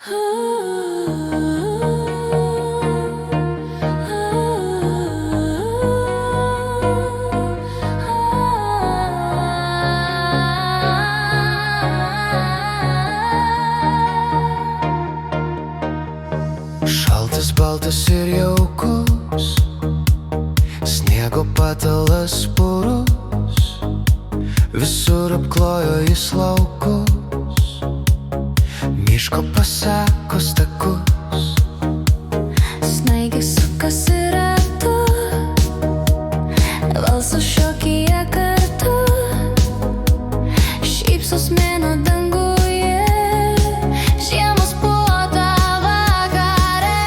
Šaltas, baltas ir jaukus, sniego patalas purus, visur apklojo jis laukus, miško pasakos takus. Snaigės sukasi ratu, valso šokyje kartu, šypsos mėnuo danguje, žiemos puota vakare.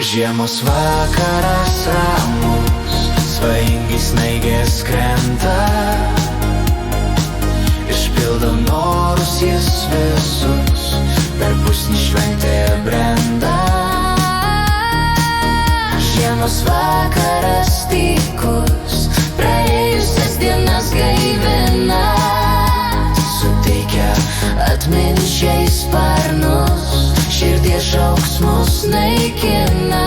Žiemos vakaras ramus, svajingai snaigės krenta, išpildo norus jis visus, per pusnį šventė brenda. Žiemos vakaras tykus, praėjusias dienas gaivina, suteikia atminčiai sparnus, širdies šauksmus naikina.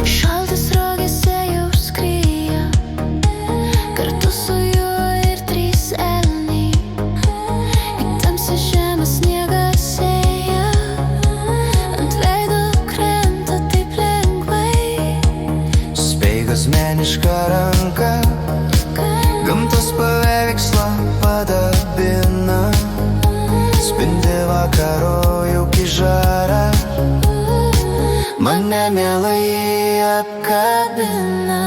Šaltis rogėse jau skrieja, kartu su juo ir trys elniai, į tamsią žemę sniegas ėja, ant veido krenta taip lengvai. Speigas meniška ranka, gamtos paveikslą padabina, spindi vakaro jauki žara, mane mielai apkabina.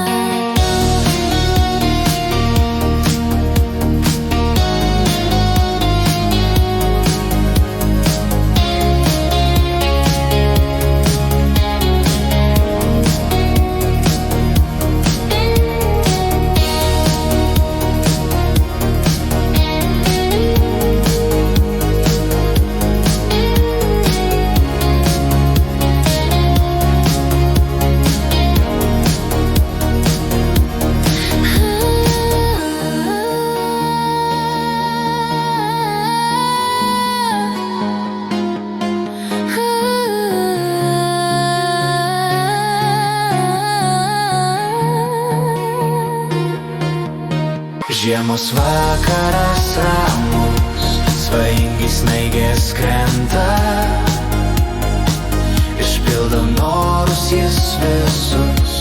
Žiemos vakaras ramus, svajingai snaigės krenta, išpildo norus jis visus,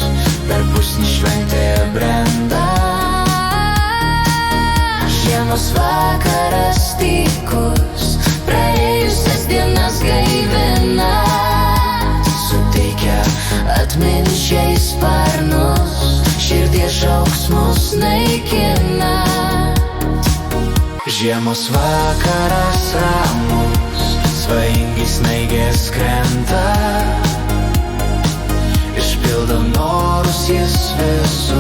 per pusnį šventė brenda. Žiemos vakaras tykus, praėjusias dienas gaivina, suteikia atminčiai sparnus, širdies šauksmus naikina. Žiemos vakaras ramus, svajingai snaigės krenta, išpildo norus jis visus.